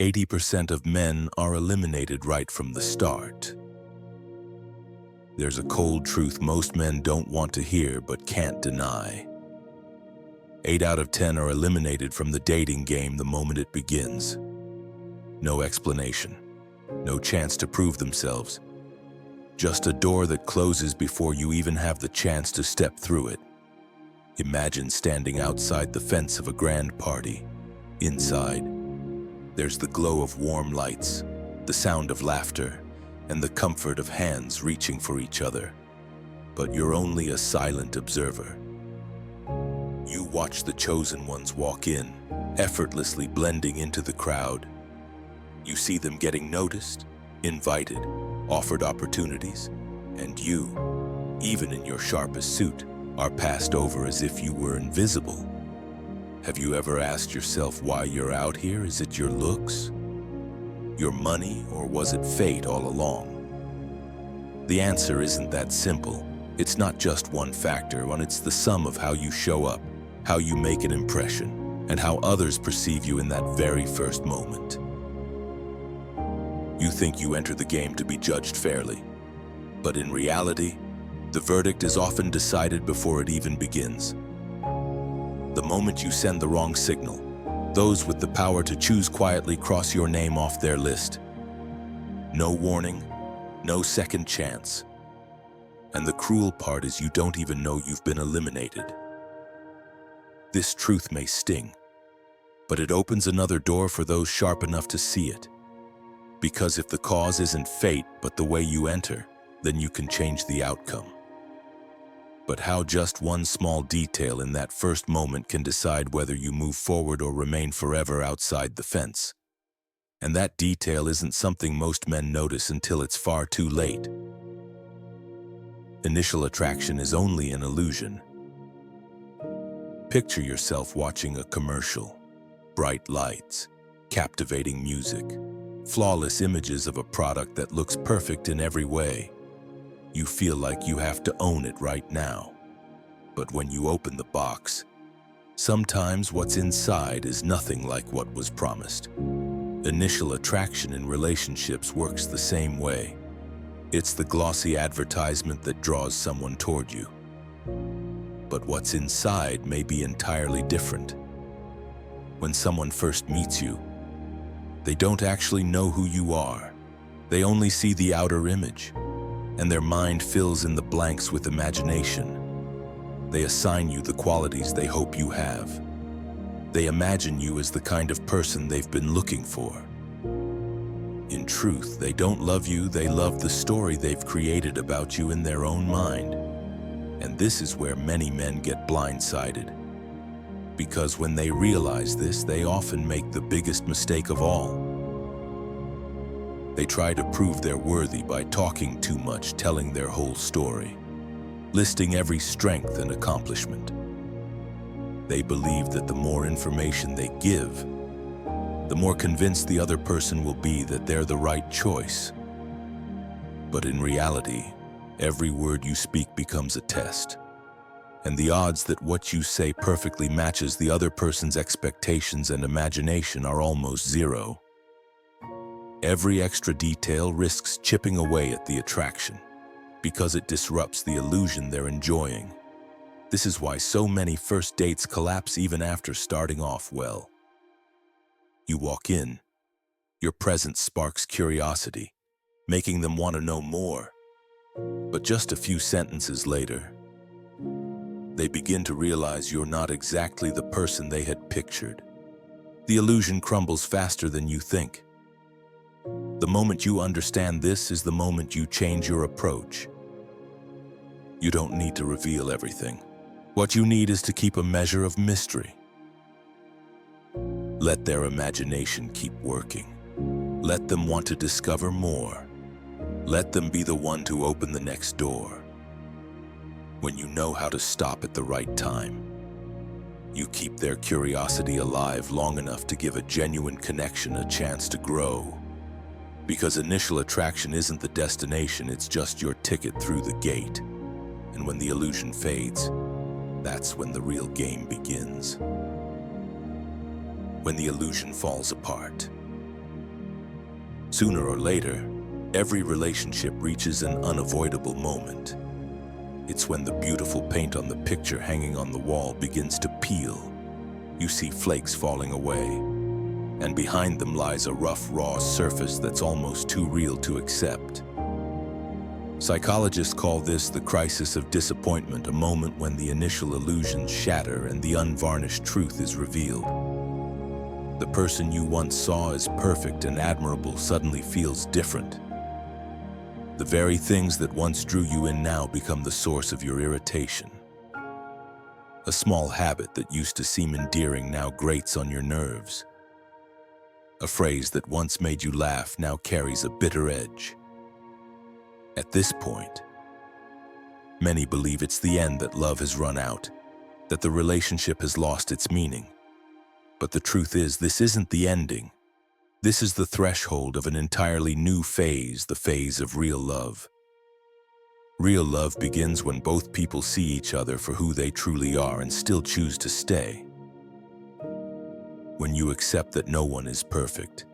80% of men are eliminated right from the start. There's a cold truth most men don't want to hear but can't deny. 8 out of 10 are eliminated from the dating game the moment it begins. No explanation, no chance to prove themselves. Just a door that closes before you even have the chance to step through it. Imagine standing outside the fence of a grand party. Inside, there's the glow of warm lights, the sound of laughter, and the comfort of hands reaching for each other. But you're only a silent observer. You watch the chosen ones walk in, effortlessly blending into the crowd. You see them getting noticed, invited, offered opportunities, and you, even in your sharpest suit, are passed over as if you were invisible. Have you ever asked yourself why you're out here? Is it your looks, your money, or was it fate all along? The answer isn't that simple. It's not just one factor, and it's the sum of how you show up, how you make an impression, and how others perceive you in that very first moment. You think you enter the game to be judged fairly, but in reality, the verdict is often decided before it even begins. The moment you send the wrong signal, those with the power to choose quietly cross your name off their list. No warning, no second chance. And the cruel part is you don't even know you've been eliminated. This truth may sting, but it opens another door for those sharp enough to see it. Because if the cause isn't fate, but the way you enter, then you can change the outcome. But how just one small detail in that first moment can decide whether you move forward or remain forever outside the fence. And that detail isn't something most men notice until it's far too late. Initial attraction is only an illusion. Picture yourself watching a commercial. Bright lights, captivating music, flawless images of a product that looks perfect in every way. You feel like you have to own it right now. But when you open the box, sometimes what's inside is nothing like what was promised. Initial attraction in relationships works the same way. It's the glossy advertisement that draws someone toward you. But what's inside may be entirely different. When someone first meets you, they don't actually know who you are. They only see the outer image, and their mind fills in the blanks with imagination. They assign you the qualities they hope you have. They imagine you as the kind of person they've been looking for. In truth, they don't love you, they love the story they've created about you in their own mind. And this is where many men get blindsided. Because when they realize this, they often make the biggest mistake of all. They try to prove they're worthy by talking too much, telling their whole story, listing every strength and accomplishment. They believe that the more information they give, the more convinced the other person will be that they're the right choice. But in reality, every word you speak becomes a test, and the odds that what you say perfectly matches the other person's expectations and imagination are almost zero. Every extra detail risks chipping away at the attraction, because it disrupts the illusion they're enjoying. This is why so many first dates collapse even after starting off well. You walk in, your presence sparks curiosity, making them want to know more. But just a few sentences later, they begin to realize you're not exactly the person they had pictured. The illusion crumbles faster than you think. The moment you understand this is the moment you change your approach. You don't need to reveal everything. What you need is to keep a measure of mystery. Let their imagination keep working. Let them want to discover more. Let them be the one to open the next door. When you know how to stop at the right time, you keep their curiosity alive long enough to give a genuine connection a chance to grow. Because initial attraction isn't the destination, it's just your ticket through the gate. And when the illusion fades, that's when the real game begins. When the illusion falls apart, Sooner or later, every relationship reaches an unavoidable moment. It's when the beautiful paint on the picture hanging on the wall begins to peel. You see flakes falling away, and behind them lies a rough, raw surface that's almost too real to accept. Psychologists call this the crisis of disappointment, a moment when the initial illusions shatter and the unvarnished truth is revealed. The person you once saw as perfect and admirable suddenly feels different. The very things that once drew you in now become the source of your irritation. A small habit that used to seem endearing now grates on your nerves. A phrase that once made you laugh now carries a bitter edge. At this point, many believe it's the end, that love has run out, that the relationship has lost its meaning. But the truth is, this isn't the ending. This is the threshold of an entirely new phase, the phase of real love. Real love begins when both people see each other for who they truly are and still choose to stay. When you accept that no one is perfect,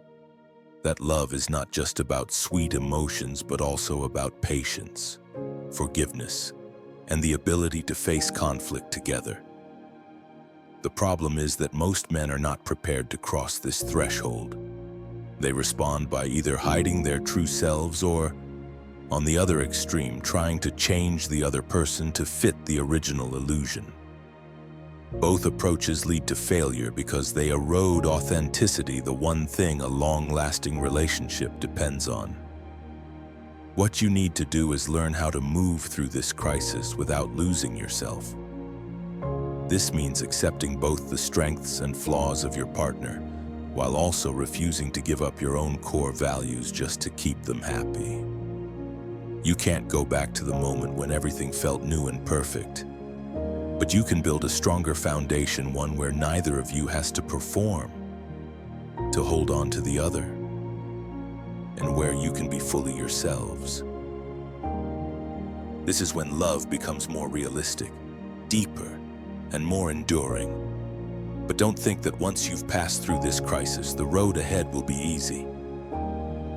that love is not just about sweet emotions, but also about patience, forgiveness, and the ability to face conflict together. The problem is that most men are not prepared to cross this threshold. They respond by either hiding their true selves or, on the other extreme, trying to change the other person to fit the original illusion. Both approaches lead to failure because they erode authenticity, the one thing a long-lasting relationship depends on. What you need to do is learn how to move through this crisis without losing yourself. This means accepting both the strengths and flaws of your partner, while also refusing to give up your own core values just to keep them happy. You can't go back to the moment when everything felt new and perfect, but you can build a stronger foundation, one where neither of you has to perform to hold on to the other, and where you can be fully yourselves. This is when love becomes more realistic, deeper, and more enduring. But don't think that once you've passed through this crisis, the road ahead will be easy.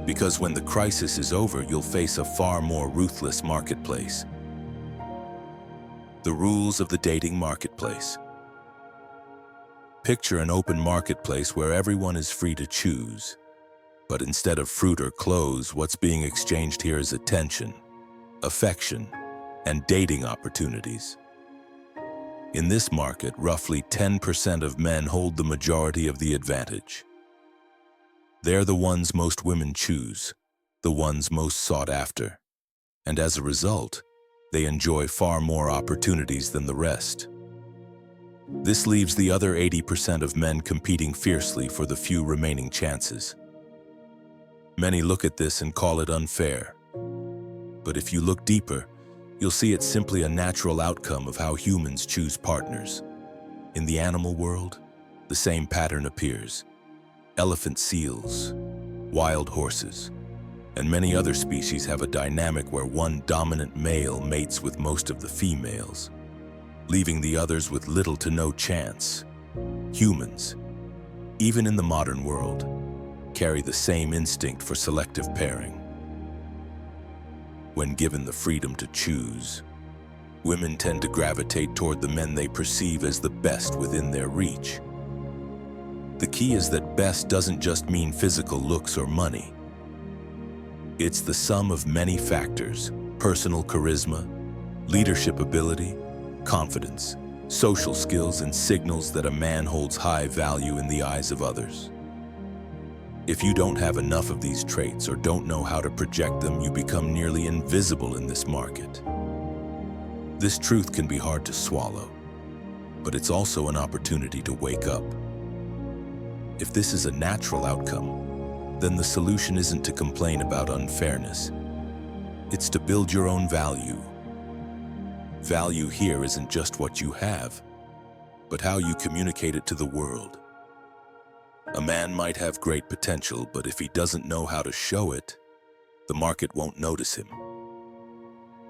Because when the crisis is over, you'll face a far more ruthless marketplace. The rules of the dating marketplace. Picture an open marketplace where everyone is free to choose. But instead of fruit or clothes, what's being exchanged here is attention, affection, and dating opportunities. In this market, roughly 10% of men hold the majority of the advantage. They're the ones most women choose, the ones most sought after, and as a result, they enjoy far more opportunities than the rest. This leaves the other 80% of men competing fiercely for the few remaining chances. Many look at this and call it unfair. But if you look deeper, you'll see it's simply a natural outcome of how humans choose partners. In the animal world, the same pattern appears. Elephant seals, wild horses, and many other species have a dynamic where one dominant male mates with most of the females, leaving the others with little to no chance. Humans, even in the modern world, carry the same instinct for selective pairing. When given the freedom to choose, women tend to gravitate toward the men they perceive as the best within their reach. The key is that best doesn't just mean physical looks or money. It's the sum of many factors: personal charisma, leadership ability, confidence, social skills, and signals that a man holds high value in the eyes of others. If you don't have enough of these traits or don't know how to project them, you become nearly invisible in this market. This truth can be hard to swallow, but it's also an opportunity to wake up. If this is a natural outcome, then the solution isn't to complain about unfairness. It's to build your own value. Value here isn't just what you have, but how you communicate it to the world. A man might have great potential, but if he doesn't know how to show it, the market won't notice him.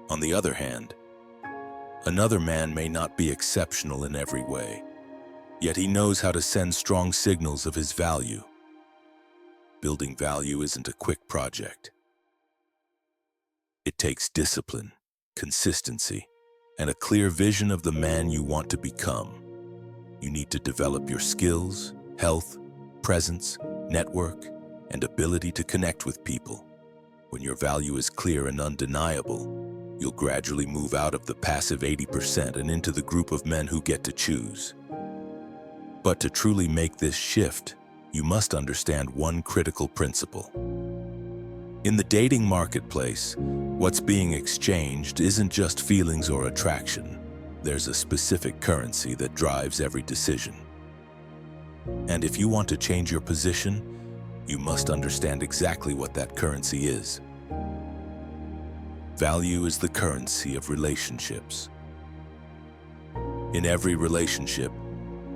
On the other hand, another man may not be exceptional in every way, yet he knows how to send strong signals of his value. Building value isn't a quick project. It takes discipline, consistency, and a clear vision of the man you want to become. You need to develop your skills, health, presence, network, and ability to connect with people. When your value is clear and undeniable, you'll gradually move out of the passive 80% and into the group of men who get to choose. But to truly make this shift, you must understand one critical principle. In the dating marketplace, what's being exchanged isn't just feelings or attraction. There's a specific currency that drives every decision. And if you want to change your position, you must understand exactly what that currency is. Value is the currency of relationships. In every relationship,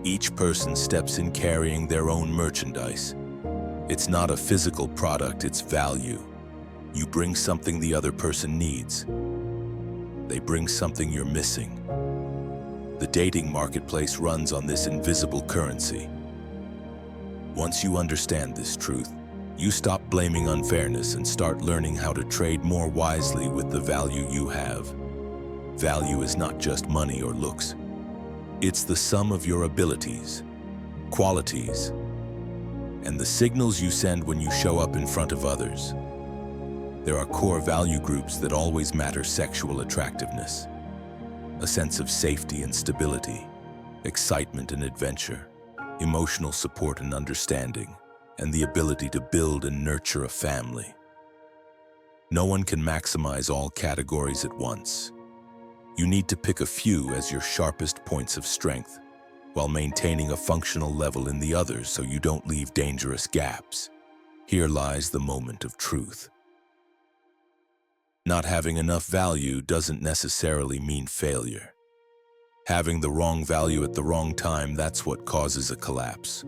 each person steps in carrying their own merchandise. It's not a physical product, it's value. You bring something the other person needs. They bring something you're missing. The dating marketplace runs on this invisible currency. Once you understand this truth, you stop blaming unfairness and start learning how to trade more wisely with the value you have. Value is not just money or looks. It's the sum of your abilities, qualities, and the signals you send when you show up in front of others. There are core value groups that always matter: sexual attractiveness, a sense of safety and stability, excitement and adventure, emotional support and understanding, and the ability to build and nurture a family. No one can maximize all categories at once. You need to pick a few as your sharpest points of strength, while maintaining a functional level in the others so you don't leave dangerous gaps. Here lies the moment of truth. Not having enough value doesn't necessarily mean failure. Having the wrong value at the wrong time, that's what causes a collapse.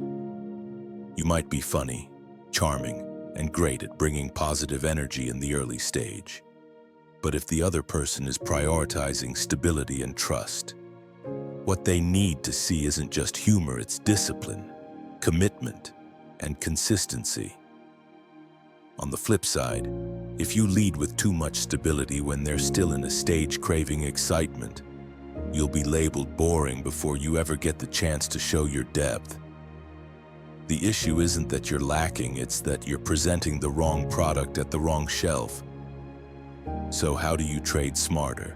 You might be funny, charming, and great at bringing positive energy in the early stage. But if the other person is prioritizing stability and trust, what they need to see isn't just humor, it's discipline, commitment, and consistency. On the flip side, if you lead with too much stability when they're still in a stage craving excitement, you'll be labeled boring before you ever get the chance to show your depth. The issue isn't that you're lacking, it's that you're presenting the wrong product at the wrong shelf. So how do you trade smarter?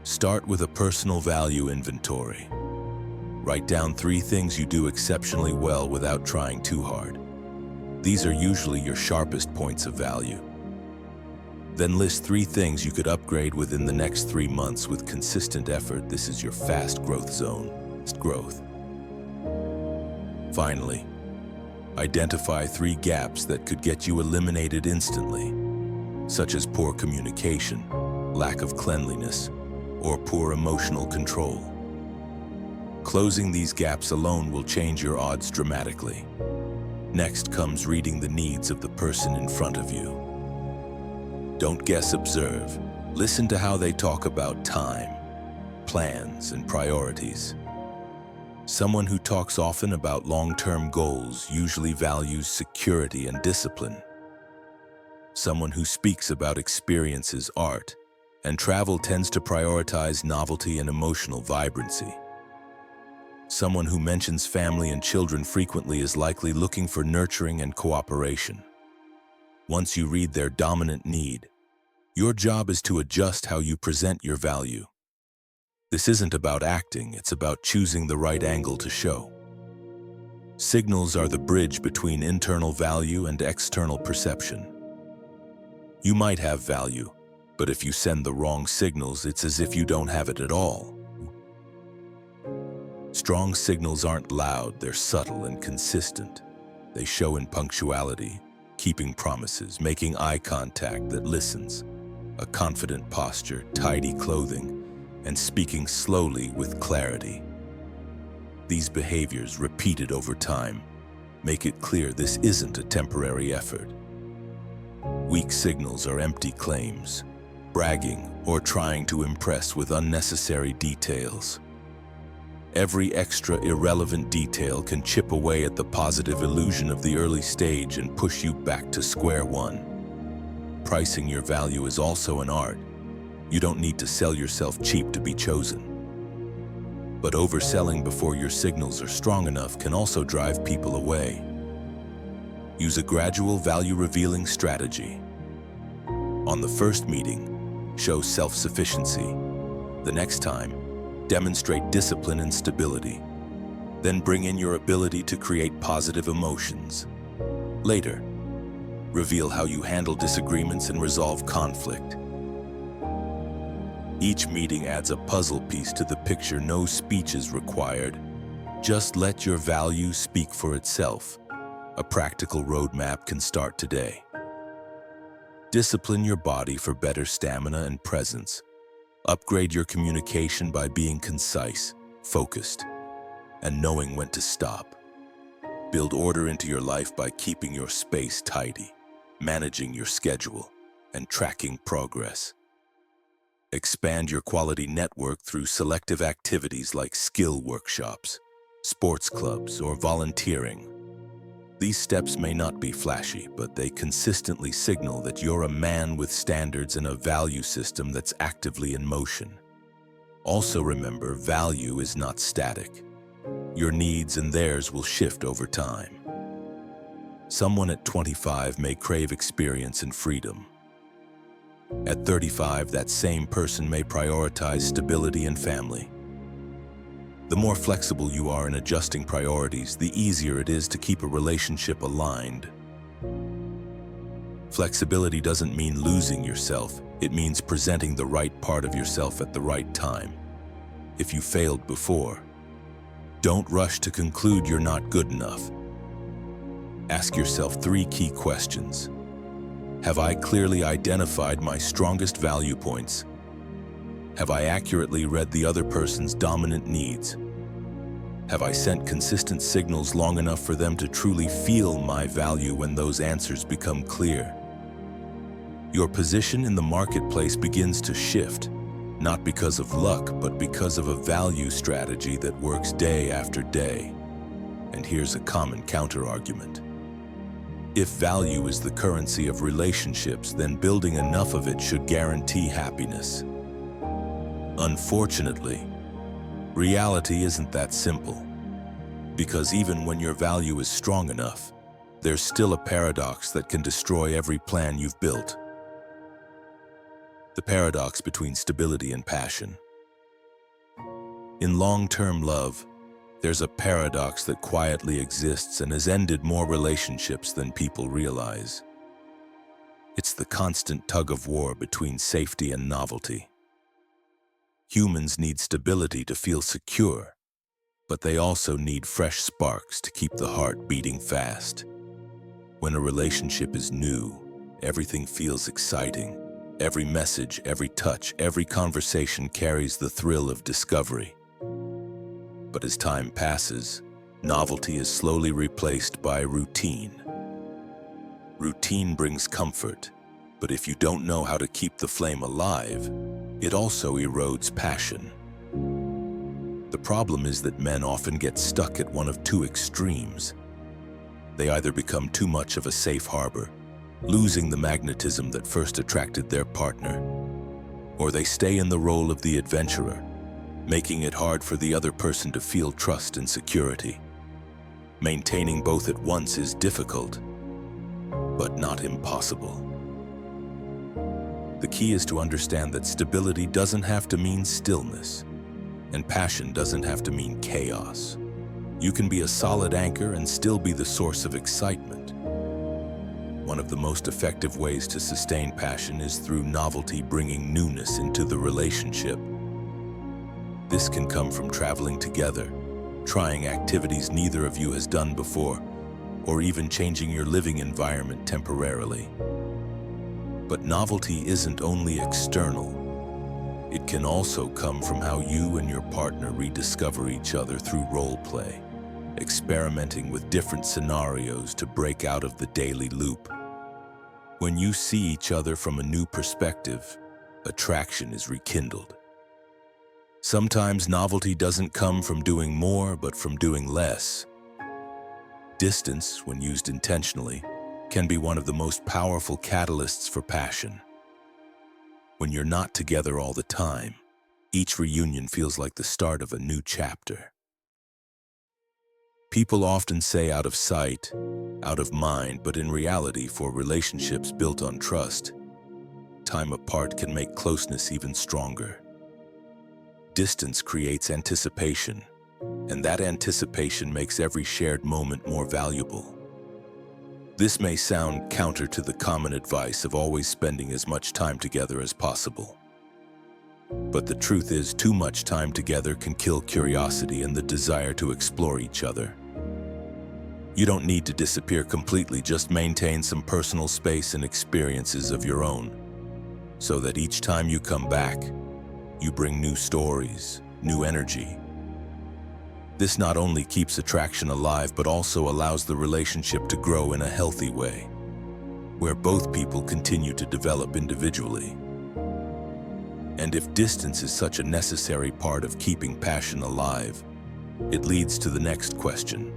Start with a personal value inventory. Write down 3 things you do exceptionally well without trying too hard. These are usually your sharpest points of value. Then list 3 things you could upgrade within the next 3 months with consistent effort. This is your fast growth zone. Growth. Finally, identify 3 gaps that could get you eliminated instantly, such as poor communication, lack of cleanliness, or poor emotional control. Closing these gaps alone will change your odds dramatically. Next comes reading the needs of the person in front of you. Don't guess, observe. Listen to how they talk about time, plans, and priorities. Someone who talks often about long-term goals usually values security and discipline. Someone who speaks about experiences, art, and travel tends to prioritize novelty and emotional vibrancy. Someone who mentions family and children frequently is likely looking for nurturing and cooperation. Once you read their dominant need, your job is to adjust how you present your value. This isn't about acting, it's about choosing the right angle to show. Signals are the bridge between internal value and external perception. You might have value, but if you send the wrong signals, it's as if you don't have it at all. Strong signals aren't loud, they're subtle and consistent. They show in punctuality, keeping promises, making eye contact that listens, a confident posture, tidy clothing, and speaking slowly with clarity. These behaviors, repeated over time, make it clear this isn't a temporary effort. Weak signals are empty claims, bragging or trying to impress with unnecessary details. Every extra irrelevant detail can chip away at the positive illusion of the early stage and push you back to square one. Pricing your value is also an art. You don't need to sell yourself cheap to be chosen. But overselling before your signals are strong enough can also drive people away. Use a gradual value-revealing strategy. On the first meeting, show self-sufficiency. The next time, demonstrate discipline and stability. Then bring in your ability to create positive emotions. Later, reveal how you handle disagreements and resolve conflict. Each meeting adds a puzzle piece to the picture. No speech is required. Just let your value speak for itself. A practical roadmap can start today. Discipline your body for better stamina and presence. Upgrade your communication by being concise, focused, and knowing when to stop. Build order into your life by keeping your space tidy, managing your schedule, and tracking progress. Expand your quality network through selective activities like skill workshops, sports clubs, or volunteering. These steps may not be flashy, but they consistently signal that you're a man with standards and a value system that's actively in motion. Also remember, value is not static. Your needs and theirs will shift over time. Someone at 25 may crave experience and freedom. At 35, that same person may prioritize stability and family. The more flexible you are in adjusting priorities, the easier it is to keep a relationship aligned. Flexibility doesn't mean losing yourself. It means presenting the right part of yourself at the right time. If you failed before, don't rush to conclude you're not good enough. Ask yourself 3 key questions. Have I clearly identified my strongest value points? Have I accurately read the other person's dominant needs? Have I sent consistent signals long enough for them to truly feel my value when those answers become clear? Your position in the marketplace begins to shift, not because of luck, but because of a value strategy that works day after day. And here's a common counter-argument. If value is the currency of relationships, then building enough of it should guarantee happiness. Unfortunately, reality isn't that simple. Because even when your value is strong enough, there's still a paradox that can destroy every plan you've built. The paradox between stability and passion. In long-term love, there's a paradox that quietly exists and has ended more relationships than people realize. It's the constant tug-of-war between safety and novelty. Humans need stability to feel secure, but they also need fresh sparks to keep the heart beating fast. When a relationship is new, everything feels exciting. Every message, every touch, every conversation carries the thrill of discovery. But as time passes, novelty is slowly replaced by routine. Routine brings comfort, but if you don't know how to keep the flame alive, it also erodes passion. The problem is that men often get stuck at one of 2 extremes. They either become too much of a safe harbor, losing the magnetism that first attracted their partner, or they stay in the role of the adventurer, making it hard for the other person to feel trust and security. Maintaining both at once is difficult, but not impossible. The key is to understand that stability doesn't have to mean stillness, and passion doesn't have to mean chaos. You can be a solid anchor and still be the source of excitement. One of the most effective ways to sustain passion is through novelty, bringing newness into the relationship. This can come from traveling together, trying activities neither of you has done before, or even changing your living environment temporarily. But novelty isn't only external. It can also come from how you and your partner rediscover each other through role play, experimenting with different scenarios to break out of the daily loop. When you see each other from a new perspective, attraction is rekindled. Sometimes novelty doesn't come from doing more, but from doing less. Distance, when used intentionally, can be one of the most powerful catalysts for passion. When you're not together all the time, each reunion feels like the start of a new chapter. People often say out of sight, out of mind, but in reality, for relationships built on trust, time apart can make closeness even stronger. Distance creates anticipation, and that anticipation makes every shared moment more valuable. This may sound counter to the common advice of always spending as much time together as possible. But the truth is, too much time together can kill curiosity and the desire to explore each other. You don't need to disappear completely, just maintain some personal space and experiences of your own, so that each time you come back, you bring new stories, new energy. This not only keeps attraction alive, but also allows the relationship to grow in a healthy way, where both people continue to develop individually. And if distance is such a necessary part of keeping passion alive, it leads to the next question.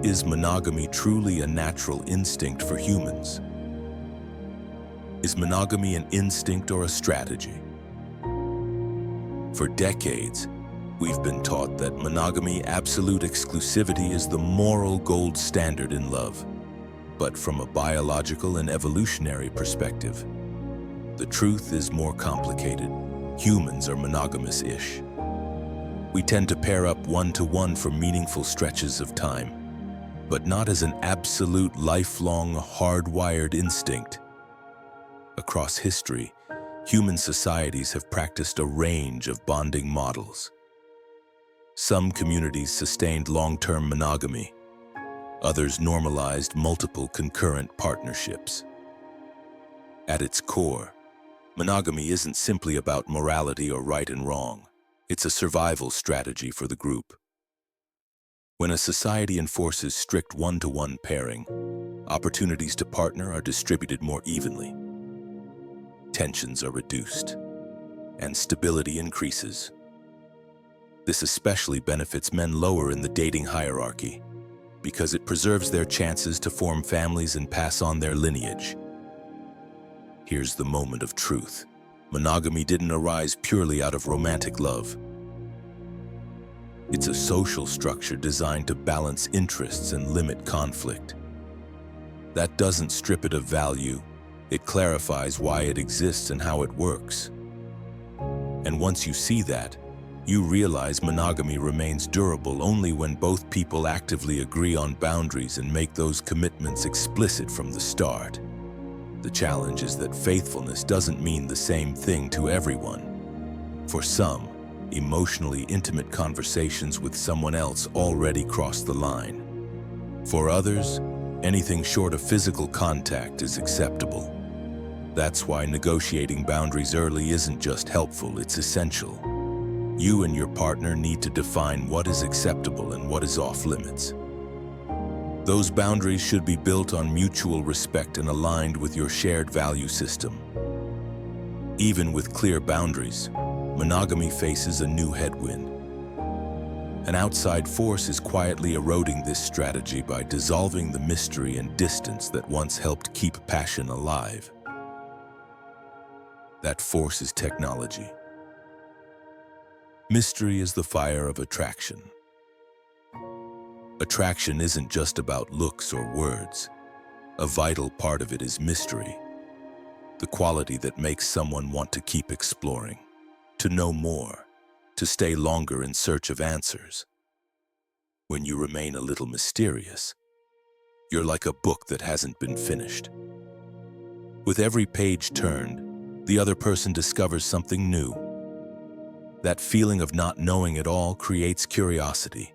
Is monogamy truly a natural instinct for humans? Is monogamy an instinct or a strategy? For decades, we've been taught that monogamy, absolute exclusivity, is the moral gold standard in love. But from a biological and evolutionary perspective, the truth is more complicated. Humans are monogamous-ish. We tend to pair up one-to-one for meaningful stretches of time, but not as an absolute, lifelong, hardwired instinct. Across history, human societies have practiced a range of bonding models. Some communities sustained long-term monogamy. Others normalized multiple concurrent partnerships. At its core, monogamy isn't simply about morality or right and wrong. It's a survival strategy for the group. When a society enforces strict one-to-one pairing, opportunities to partner are distributed more evenly. Tensions are reduced, and stability increases. This especially benefits men lower in the dating hierarchy, because it preserves their chances to form families and pass on their lineage. Here's the moment of truth. Monogamy didn't arise purely out of romantic love. It's a social structure designed to balance interests and limit conflict. That doesn't strip it of value. It clarifies why it exists and how it works. And once you see that, you realize monogamy remains durable only when both people actively agree on boundaries and make those commitments explicit from the start. The challenge is that faithfulness doesn't mean the same thing to everyone. For some, emotionally intimate conversations with someone else already cross the line. For others, anything short of physical contact is acceptable. That's why negotiating boundaries early isn't just helpful, it's essential. You and your partner need to define what is acceptable and what is off-limits. Those boundaries should be built on mutual respect and aligned with your shared value system. Even with clear boundaries, monogamy faces a new headwind. An outside force is quietly eroding this strategy by dissolving the mystery and distance that once helped keep passion alive. That force is technology. Mystery is the fire of attraction. Attraction isn't just about looks or words. A vital part of it is mystery, the quality that makes someone want to keep exploring, to know more, to stay longer in search of answers. When you remain a little mysterious, you're like a book that hasn't been finished. With every page turned, the other person discovers something new. That feeling of not knowing it all creates curiosity,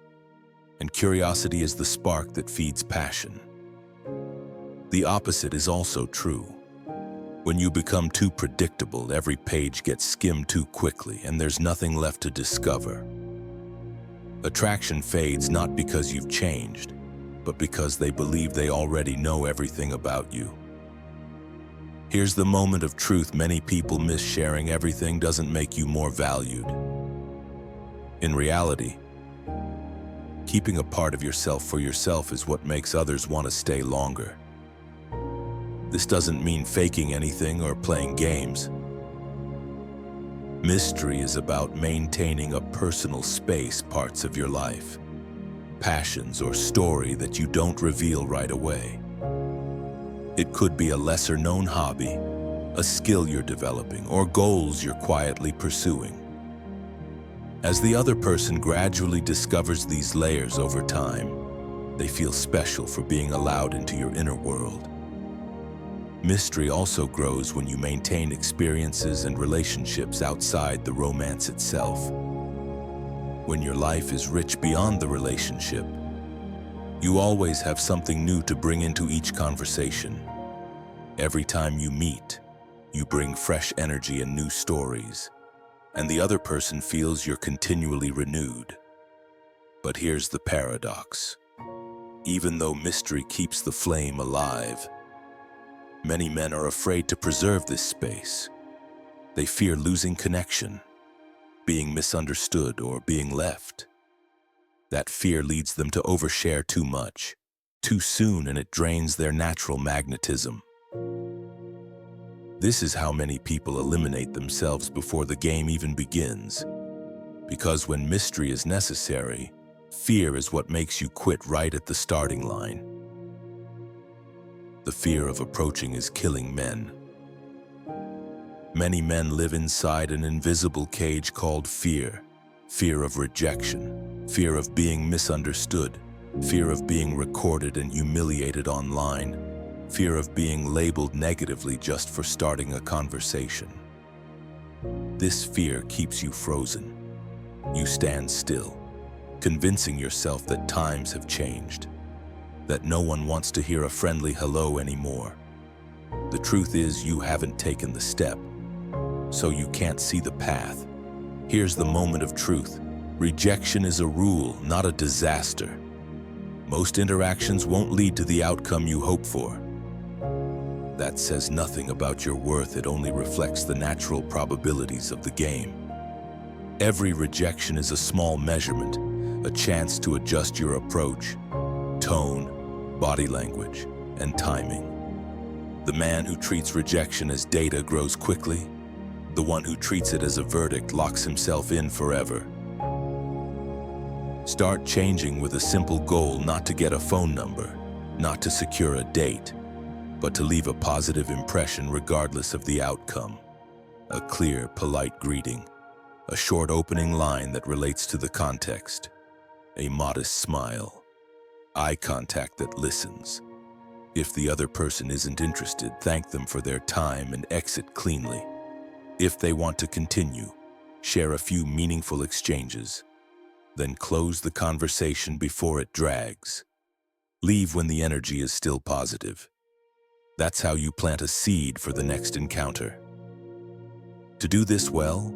and curiosity is the spark that feeds passion. The opposite is also true. When you become too predictable, every page gets skimmed too quickly, and there's nothing left to discover. Attraction fades not because you've changed, but because they believe they already know everything about you. Here's the moment of truth many people miss: sharing everything doesn't make you more valued. In reality, keeping a part of yourself for yourself is what makes others want to stay longer. This doesn't mean faking anything or playing games. Mystery is about maintaining a personal space, parts of your life, passions or story that you don't reveal right away. It could be a lesser-known hobby, a skill you're developing, or goals you're quietly pursuing. As the other person gradually discovers these layers over time, they feel special for being allowed into your inner world. Mystery also grows when you maintain experiences and relationships outside the romance itself. When your life is rich beyond the relationship, you always have something new to bring into each conversation. Every time you meet, you bring fresh energy and new stories, and the other person feels you're continually renewed. But here's the paradox. Even though mystery keeps the flame alive, many men are afraid to preserve this space. They fear losing connection, being misunderstood, or being left. That fear leads them to overshare too much, too soon, and it drains their natural magnetism. This is how many people eliminate themselves before the game even begins. Because when mystery is necessary, fear is what makes you quit right at the starting line. The fear of approaching is killing men. Many men live inside an invisible cage called fear. Fear of rejection, fear of being misunderstood, fear of being recorded and humiliated online, fear of being labeled negatively just for starting a conversation. This fear keeps you frozen. You stand still, convincing yourself that times have changed, that no one wants to hear a friendly hello anymore. The truth is, you haven't taken the step, so you can't see the path. Here's the moment of truth. Rejection is a rule, not a disaster. Most interactions won't lead to the outcome you hope for. That says nothing about your worth. It only reflects the natural probabilities of the game. Every rejection is a small measurement, a chance to adjust your approach, tone, body language, and timing. The man who treats rejection as data grows quickly. The one who treats it as a verdict locks himself in forever. Start changing with a simple goal: not to get a phone number, not to secure a date, but to leave a positive impression regardless of the outcome. A clear, polite greeting, a short opening line that relates to the context, a modest smile, eye contact that listens. If the other person isn't interested, thank them for their time and exit cleanly. If they want to continue, share a few meaningful exchanges, then close the conversation before it drags. Leave when the energy is still positive. That's how you plant a seed for the next encounter. To do this well,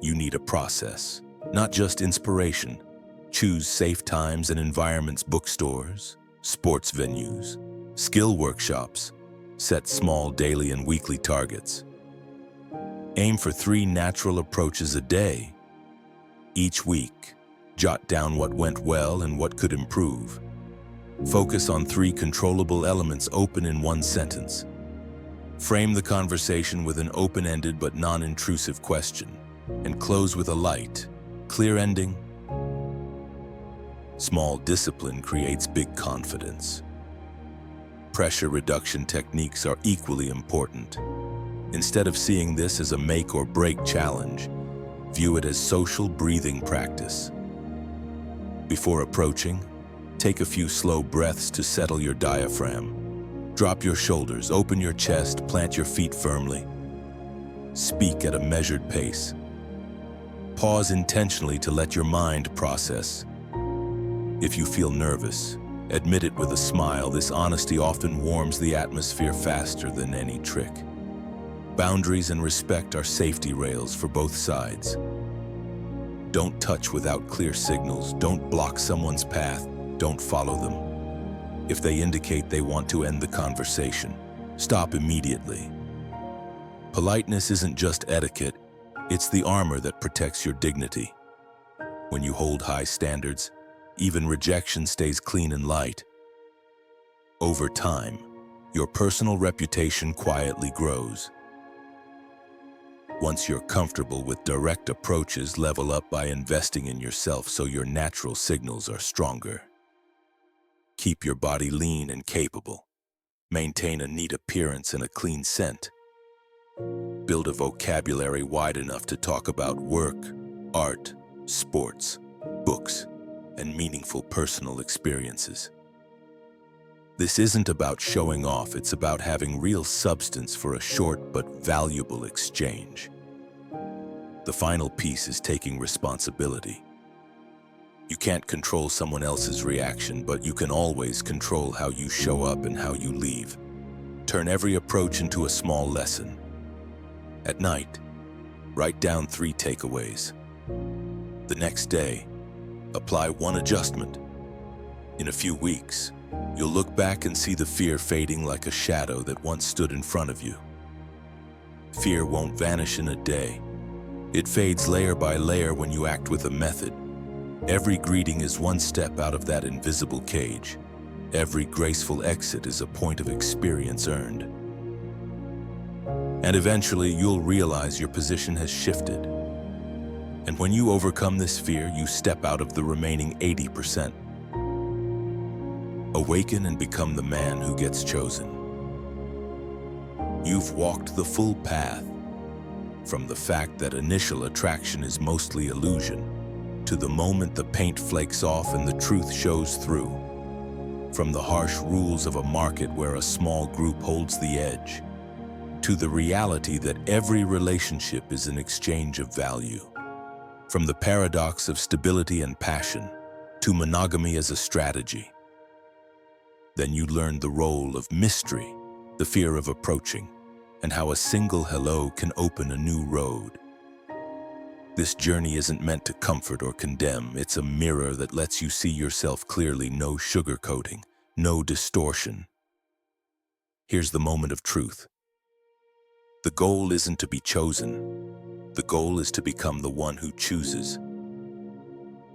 you need a process, not just inspiration. Choose safe times and environments: bookstores, sports venues, skill workshops. Set small daily and weekly targets. Aim for 3 natural approaches a day. Each week, jot down what went well and what could improve. Focus on 3 controllable elements, open in 1 sentence. Frame the conversation with an open-ended but non-intrusive question, and close with a light, clear ending. Small discipline creates big confidence. Pressure reduction techniques are equally important. Instead of seeing this as a make or break challenge, view it as social breathing practice. Before approaching, take a few slow breaths to settle your diaphragm. Drop your shoulders, open your chest, plant your feet firmly. Speak at a measured pace. Pause intentionally to let your mind process. If you feel nervous, admit it with a smile. This honesty often warms the atmosphere faster than any trick. Boundaries and respect are safety rails for both sides. Don't touch without clear signals. Don't block someone's path. Don't follow them. If they indicate they want to end the conversation, stop immediately. Politeness isn't just etiquette, it's the armor that protects your dignity. When you hold high standards, even rejection stays clean and light. Over time, your personal reputation quietly grows. Once you're comfortable with direct approaches, level up by investing in yourself so your natural signals are stronger. Keep your body lean and capable. Maintain a neat appearance and a clean scent. Build a vocabulary wide enough to talk about work, art, sports, books, and meaningful personal experiences. This isn't about showing off, it's about having real substance for a short but valuable exchange. The final piece is taking responsibility. You can't control someone else's reaction, but you can always control how you show up and how you leave. Turn every approach into a small lesson. At night, write down 3 takeaways. The next day, apply 1 adjustment. In a few weeks, you'll look back and see the fear fading like a shadow that once stood in front of you. Fear won't vanish in a day. It fades layer by layer when you act with a method. Every greeting is 1 step out of that invisible cage. Every graceful exit is a point of experience earned. And eventually, you'll realize your position has shifted. And when you overcome this fear, you step out of the remaining 80%. Awaken and become the man who gets chosen. You've walked the full path, from the fact that initial attraction is mostly illusion, to the moment the paint flakes off and the truth shows through. From the harsh rules of a market where a small group holds the edge, to the reality that every relationship is an exchange of value. From the paradox of stability and passion, to monogamy as a strategy. Then you learn the role of mystery, the fear of approaching, and how a single hello can open a new road. This journey isn't meant to comfort or condemn. It's a mirror that lets you see yourself clearly, no sugarcoating, no distortion. Here's the moment of truth. The goal isn't to be chosen. The goal is to become the one who chooses.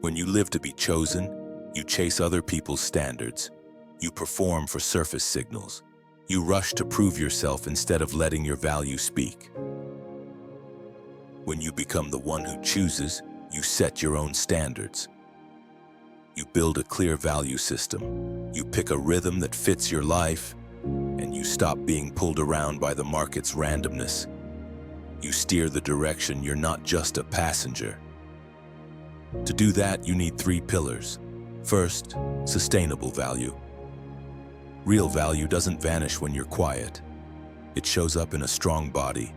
When you live to be chosen, you chase other people's standards. You perform for surface signals. You rush to prove yourself instead of letting your value speak. When you become the one who chooses, you set your own standards. You build a clear value system. You pick a rhythm that fits your life, and you stop being pulled around by the market's randomness. You steer the direction. You're not just a passenger. To do that, you need 3 pillars. First, sustainable value. Real value doesn't vanish when you're quiet. It shows up in a strong body,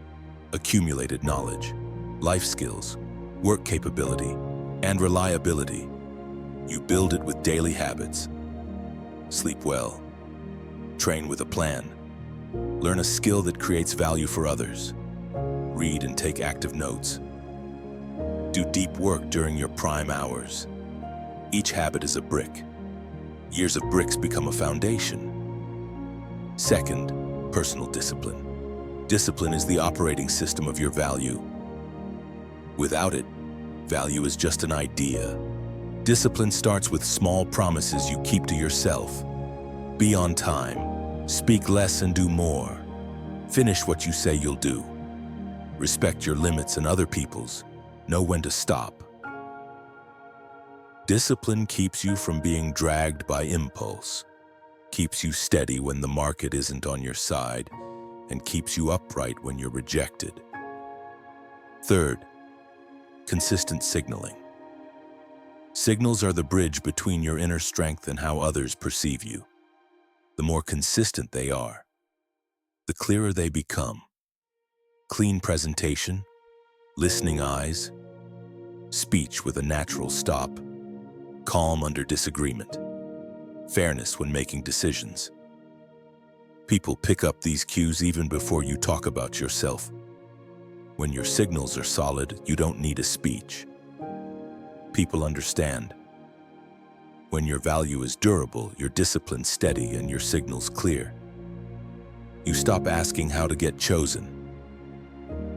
accumulated knowledge, life skills, work capability, and reliability. You build it with daily habits. Sleep well. Train with a plan. Learn a skill that creates value for others. Read and take active notes. Do deep work during your prime hours. Each habit is a brick. Years of bricks become a foundation. Second, personal discipline. Discipline is the operating system of your value. Without it, value is just an idea. Discipline starts with small promises you keep to yourself. Be on time. Speak less and do more. Finish what you say you'll do. Respect your limits and other people's. Know when to stop. Discipline keeps you from being dragged by impulse, keeps you steady when the market isn't on your side, and keeps you upright when you're rejected. Third, consistent signaling. Signals are the bridge between your inner strength and how others perceive you. The more consistent they are, the clearer they become. Clean presentation, listening eyes, speech with a natural stop, calm under disagreement, fairness when making decisions. People pick up these cues even before you talk about yourself. When your signals are solid, you don't need a speech. People understand. When your value is durable, your discipline steady, and your signals clear. You stop asking how to get chosen.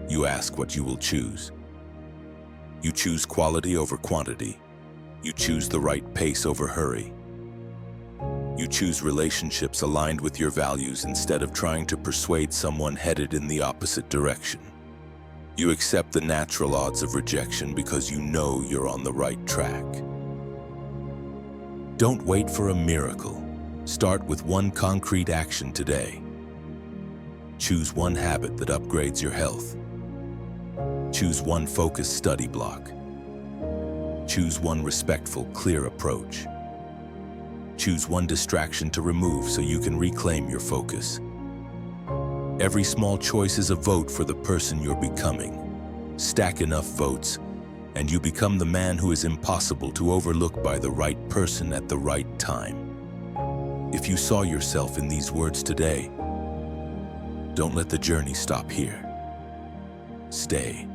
You ask what you will choose. You choose quality over quantity, You choose the right pace over hurry. You choose relationships aligned with your values instead of trying to persuade someone headed in the opposite direction. You accept the natural odds of rejection because you know you're on the right track. Don't wait for a miracle. Start with one concrete action today. Choose one habit that upgrades your health. Choose one focused study block. Choose one respectful, clear approach. Choose one distraction to remove so you can reclaim your focus. Every small choice is a vote for the person you're becoming. Stack enough votes, and you become the man who is impossible to overlook by the right person at the right time. If you saw yourself in these words today, don't let the journey stop here. Stay.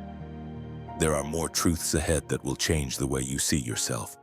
There are more truths ahead that will change the way you see yourself.